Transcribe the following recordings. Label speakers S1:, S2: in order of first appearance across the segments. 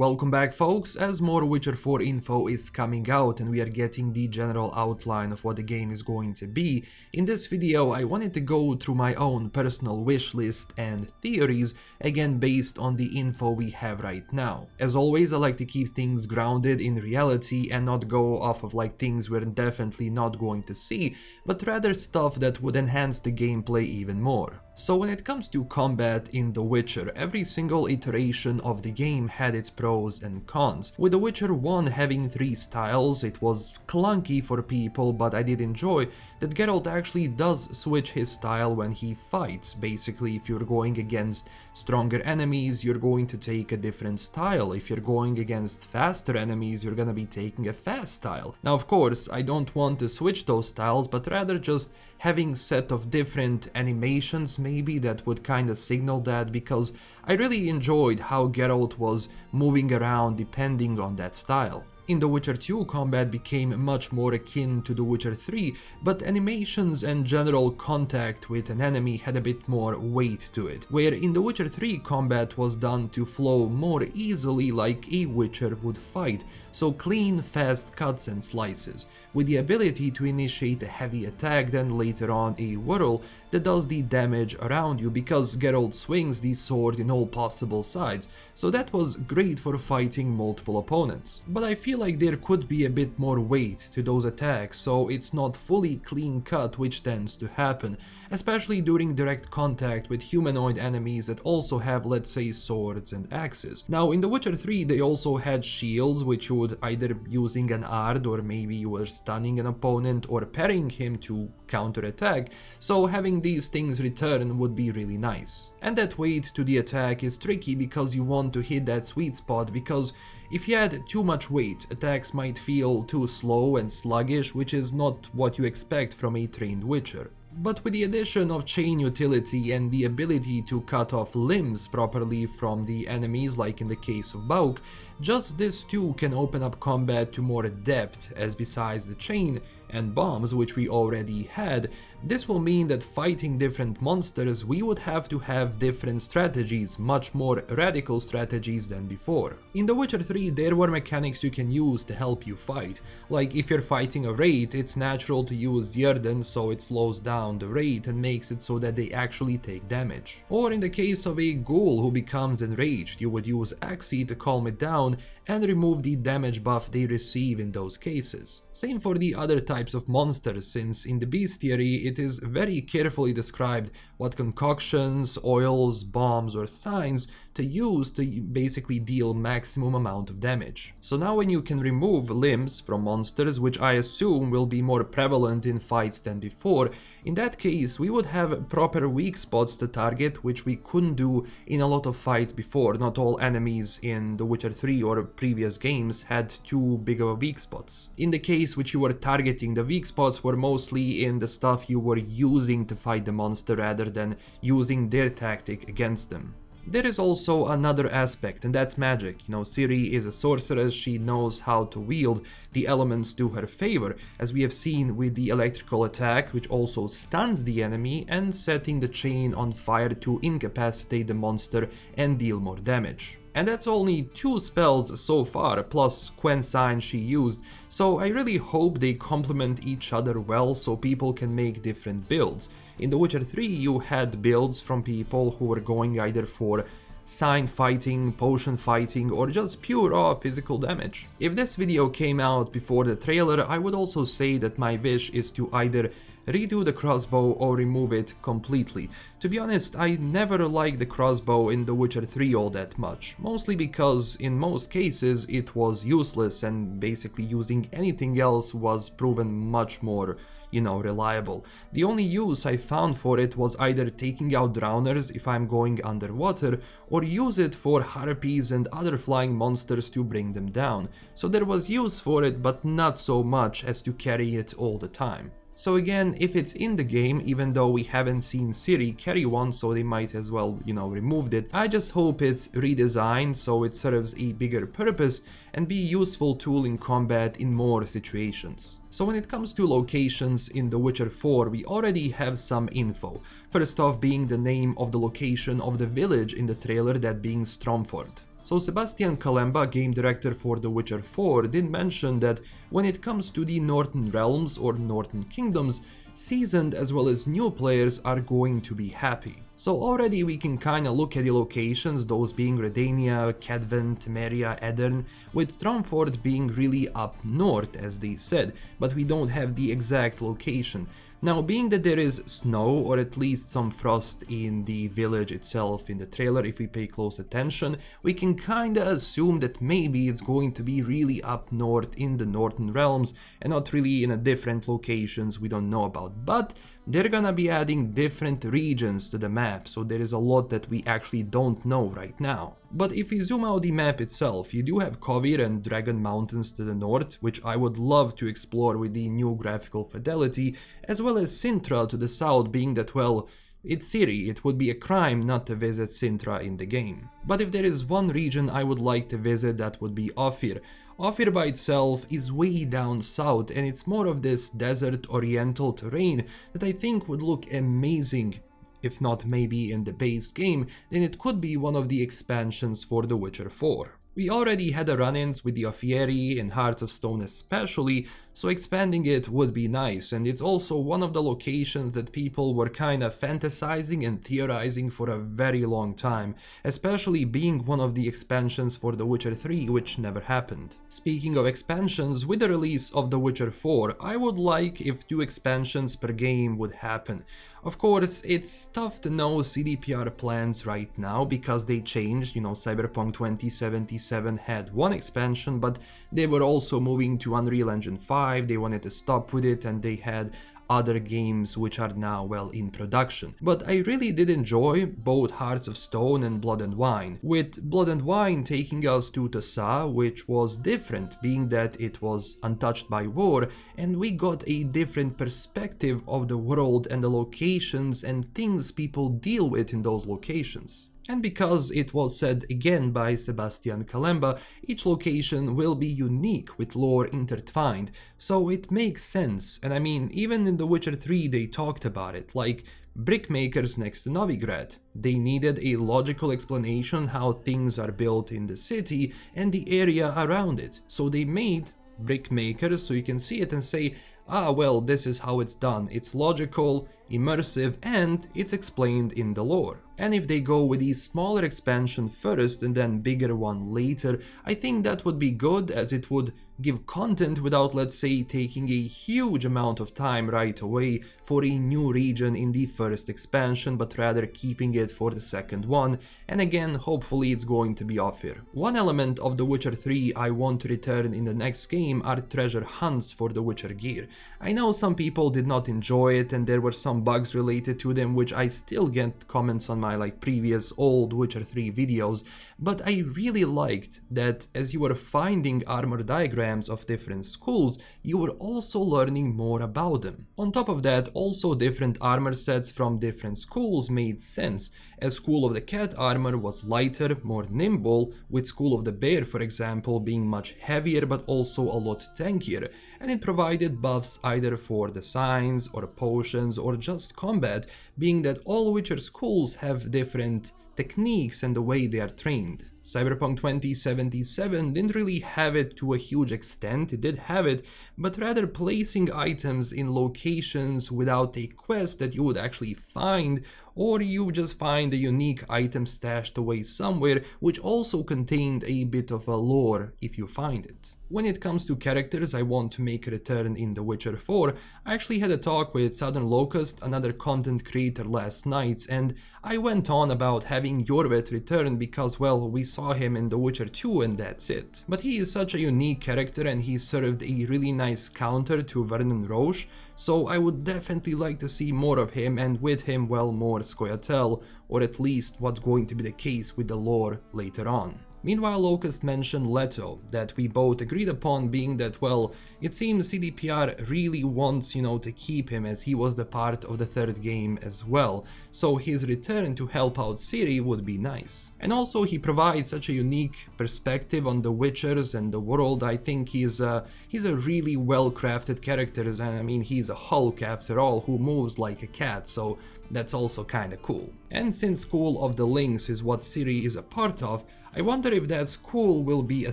S1: Welcome back folks, as more Witcher 4 info is coming out and we are getting the general outline of what the game is going to be. In this video I wanted to go through my own personal wish list and theories, again based on the info we have right now. As always, I like to keep things grounded in reality and not go off of like things we're definitely not going to see, but rather stuff that would enhance the gameplay even more. So when it comes to combat in The Witcher, every single iteration of the game had its pros and cons. With The Witcher 1 having 3 styles, it was clunky for people, but I did enjoy that Geralt actually does switch his style when he fights. Basically, if you're going against stronger enemies, you're going to take a different style. If you're going against faster enemies, you're gonna be taking a fast style. Now of course, I don't want to switch those styles, but rather just having set of different animations maybe that would kinda signal that, because I really enjoyed how Geralt was moving around depending on that style. In The Witcher 2, combat became much more akin to The Witcher 3, but animations and general contact with an enemy had a bit more weight to it, where in The Witcher 3 combat was done to flow more easily like a Witcher would fight, so clean, fast cuts and slices, with the ability to initiate a heavy attack, then later on a whirl that does the damage around you, because Geralt swings the sword in all possible sides, so that was great for fighting multiple opponents. But I feel like there could be a bit more weight to those attacks, so it's not fully clean cut, which tends to happen, especially during direct contact with humanoid enemies that also have, let's say, swords and axes. Now in The Witcher 3 they also had shields, which you would either using an ard, or maybe you were stunning an opponent or parrying him to counterattack, so having these things return would be really nice. And that weight to the attack is tricky because you want to hit that sweet spot, because if you add too much weight, attacks might feel too slow and sluggish, which is not what you expect from a trained Witcher. But with the addition of chain utility and the ability to cut off limbs properly from the enemies, like in the case of Bauk, just this too can open up combat to more depth, as besides the chain and bombs, which we already had, this will mean that fighting different monsters we would have to have different strategies, much more radical strategies than before. In The Witcher 3 there were mechanics you can use to help you fight, like if you're fighting a raid, it's natural to use Djerden, so it slows down the raid and makes it so that they actually take damage. Or in the case of a ghoul who becomes enraged, you would use Axii to calm it down and remove the damage buff they receive in those cases. Same for the other types of monsters, since in the bestiary it is very carefully described what concoctions, oils, bombs or signs to use to basically deal maximum amount of damage. So now when you can remove limbs from monsters, which I assume will be more prevalent in fights than before, in that case we would have proper weak spots to target, which we couldn't do in a lot of fights before. Not all enemies in The Witcher 3 or previous games had too big of a weak spots. In the case which you were targeting, the weak spots were mostly in the stuff you were using to fight the monster rather than using their tactic against them. There is also another aspect, and that's magic. You know, Ciri is a sorceress, she knows how to wield the elements to her favor, as we have seen with the electrical attack, which also stuns the enemy, and setting the chain on fire to incapacitate the monster and deal more damage. And that's only 2 spells so far, plus Quen Sign she used, so I really hope they complement each other well so people can make different builds. In The Witcher 3 you had builds from people who were going either for sign fighting, potion fighting, or just pure raw physical damage. If this video came out before the trailer, I would also say that my wish is to either redo the crossbow or remove it completely. To be honest, I never liked the crossbow in The Witcher 3 all that much, mostly because in most cases it was useless and basically using anything else was proven much more, reliable. The only use I found for it was either taking out drowners if I'm going underwater, or use it for harpies and other flying monsters to bring them down. So there was use for it, but not so much as to carry it all the time. So again, if it's in the game, even though we haven't seen Ciri carry one, so they might as well, removed it, I just hope it's redesigned so it serves a bigger purpose and be a useful tool in combat in more situations. So when it comes to locations in The Witcher 4, we already have some info. First off being the name of the location of the village in the trailer, that being Stromford. So Sebastian Kalemba, game director for The Witcher 4, did mention that when it comes to the Northern Realms or Northern Kingdoms, seasoned as well as new players are going to be happy. So already we can kinda look at the locations, those being Redania, Kedven, Temeria, Edirne, with Stromford being really up north as they said, but we don't have the exact location. Now, being that there is snow or at least some frost in the village itself in the trailer, if we pay close attention, we can kinda assume that maybe it's going to be really up north in the Northern Realms and not really in a different locations we don't know about. But they're gonna be adding different regions to the map, so there is a lot that we actually don't know right now. But if we zoom out the map itself, you do have Kovir and Dragon Mountains to the north, which I would love to explore with the new graphical fidelity, as well as Sintra to the south, being that, well, it's Ciri, it would be a crime not to visit Sintra in the game. But if there is one region I would like to visit, that would be Ophir. Ophir by itself is way down south and it's more of this desert oriental terrain that I think would look amazing. If not maybe in the base game, then it could be one of the expansions for The Witcher 4. We already had a run-ins with the Offieri and Hearts of Stone especially, so expanding it would be nice, and it's also one of the locations that people were kinda fantasizing and theorizing for a very long time, especially being one of the expansions for The Witcher 3, which never happened. Speaking of expansions, with the release of The Witcher 4, I would like if 2 expansions per game would happen. Of course, it's tough to know CDPR plans right now because they changed, Cyberpunk 2077 had 1 expansion, but they were also moving to Unreal Engine 5, they wanted to stop with it, and they had other games which are now well in production. But I really did enjoy both Hearts of Stone and Blood and Wine, with Blood and Wine taking us to Tassa, which was different, being that it was untouched by war, and we got a different perspective of the world and the locations and things people deal with in those locations. And because it was said again by Sebastian Kalemba, each location will be unique with lore intertwined, so it makes sense. And I mean, even in The Witcher 3 they talked about it, like brickmakers next to Novigrad. They needed a logical explanation how things are built in the city and the area around it, so they made brickmakers so you can see it and say, ah well, this is how it's done, it's logical, immersive, and it's explained in the lore. And if they go with the smaller expansion first and then bigger one later, I think that would be good, as it would give content without, let's say, taking a huge amount of time right away for a new region in the first expansion, but rather keeping it for the second one, and again, hopefully it's going to be Ophir. One element of The Witcher 3 I want to return in the next game are treasure hunts for The Witcher gear. I know some people did not enjoy it and there were some bugs related to them, which I still get comments on my previous old Witcher 3 videos, but I really liked that as you were finding armor diagrams of different schools, you were also learning more about them. On top of that, also different armor sets from different schools made sense, as School of the Cat armor was lighter, more nimble, with School of the Bear, for example, being much heavier but also a lot tankier, and it provided buffs either for the signs or potions or just combat, being that all Witcher schools have different techniques and the way they are trained. Cyberpunk 2077 didn't really have it to a huge extent, it did have it, but rather placing items in locations without a quest that you would actually find, or you just find a unique item stashed away somewhere, which also contained a bit of a lore if you find it. When it comes to characters I want to make a return in The Witcher 4, I actually had a talk with Southern Locust, another content creator, last night, and I went on about having Jorvet return because, well, we saw him in The Witcher 2 and that's it. But he is such a unique character and he served a really nice counter to Vernon Roche, so I would definitely like to see more of him, and with him, well, more Scoia'tael, or at least what's going to be the case with the lore later on. Meanwhile, Locust mentioned Leto, that we both agreed upon, being that, well, it seems CDPR really wants, to keep him, as he was the part of the third game as well, so his return to help out Ciri would be nice. And also he provides such a unique perspective on the Witchers and the world. I think he's a really well-crafted character, and I mean, he's a Hulk after all, who moves like a cat, so that's also kinda cool. And since School of the Lynx is what Ciri is a part of, I wonder if that school will be a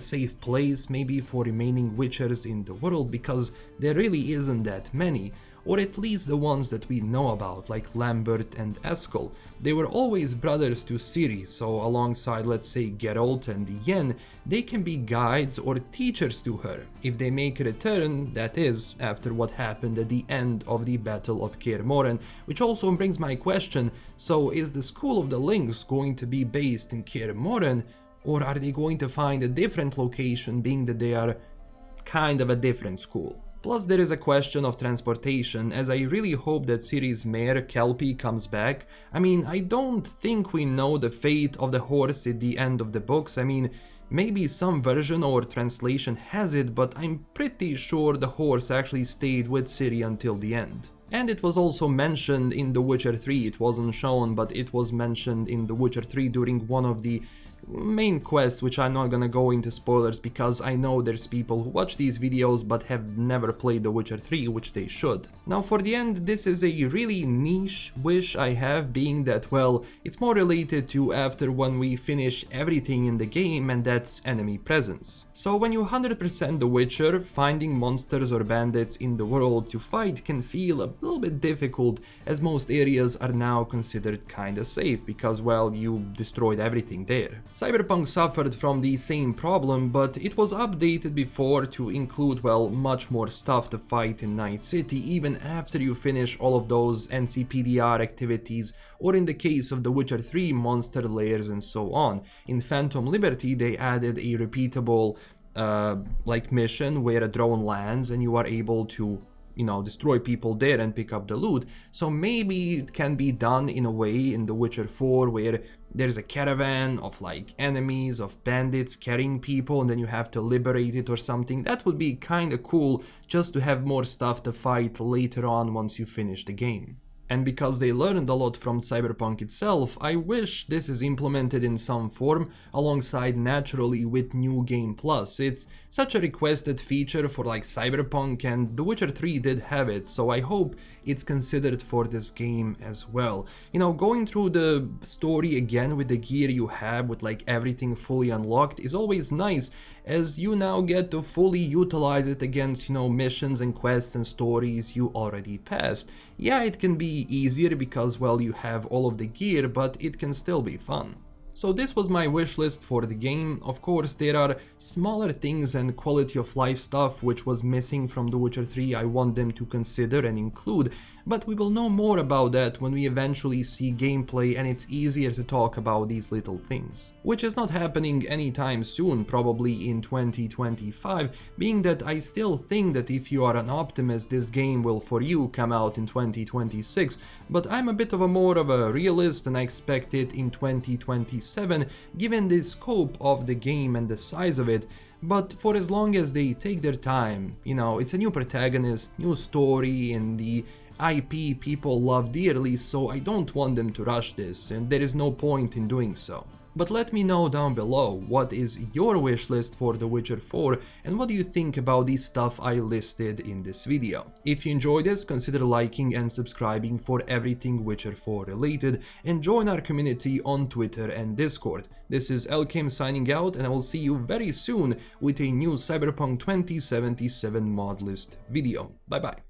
S1: safe place maybe for remaining Witchers in the world, because there really isn't that many, or at least the ones that we know about, like Lambert and Eskel. They were always brothers to Ciri, so alongside, let's say, Geralt and Yen, they can be guides or teachers to her, if they make a return, that is, after what happened at the end of the Battle of Kaer Morhen, which also brings my question, so is the School of the Lynx going to be based in Kaer Morhen, or are they going to find a different location, being that they are kind of a different school? Plus there is a question of transportation, as I really hope that Ciri's mare Kelpie comes back. I mean, I don't think we know the fate of the horse at the end of the books. I mean, maybe some version or translation has it, but I'm pretty sure the horse actually stayed with Ciri until the end. And it was also mentioned in The Witcher 3, it wasn't shown, but it was mentioned in The Witcher 3 during one of the main quests, which I'm not gonna go into spoilers because I know there's people who watch these videos but have never played The Witcher 3, which they should. Now for the end, this is a really niche wish I have, being that, well, it's more related to after when we finish everything in the game, and that's enemy presence. So when you 100% The Witcher, finding monsters or bandits in the world to fight can feel a little bit difficult, as most areas are now considered kinda safe because, well, you destroyed everything there. Cyberpunk suffered from the same problem, but it was updated before to include, well, much more stuff to fight in Night City even after you finish all of those NCPDR activities, or in the case of The Witcher 3, monster layers and so on. In Phantom Liberty they added a repeatable like mission where a drone lands and you are able to, you know, destroy people there and pick up the loot. So maybe it can be done in a way in The Witcher 4 where there's a caravan of like enemies, of bandits carrying people, and then you have to liberate it or something. That would be kinda cool, just to have more stuff to fight later on once you finish the game. And because they learned a lot from Cyberpunk itself, I wish this is implemented in some form alongside naturally with New Game Plus. It's such a requested feature for like Cyberpunk, and The Witcher 3 did have it, so I hope it's considered for this game as well. You know, going through the story again with the gear you have, with like everything fully unlocked, is always nice, as you now get to fully utilize it against, you know, missions and quests and stories you already passed. Yeah, it can be easier because, well, you have all of the gear, but it can still be fun. So this was my wish list for the game. Of course, there are smaller things and quality of life stuff which was missing from The Witcher 3 I want them to consider and include, but we will know more about that when we eventually see gameplay and it's easier to talk about these little things. Which is not happening anytime soon, probably in 2025, being that I still think that if you are an optimist, this game will for you come out in 2026, but I'm a bit of a more of a realist and I expect it in 2027, given the scope of the game and the size of it. But for as long as they take their time, you know, it's a new protagonist, new story, and the IP people love dearly, so I don't want them to rush this, and there is no point in doing so. But let me know down below, what is your wish list for The Witcher 4 and what do you think about the stuff I listed in this video. If you enjoyed this, consider liking and subscribing for everything Witcher 4 related, and join our community on Twitter and Discord. This is LastKnownMeal signing out, and I will see you very soon with a new Cyberpunk 2077 mod list video. Bye bye.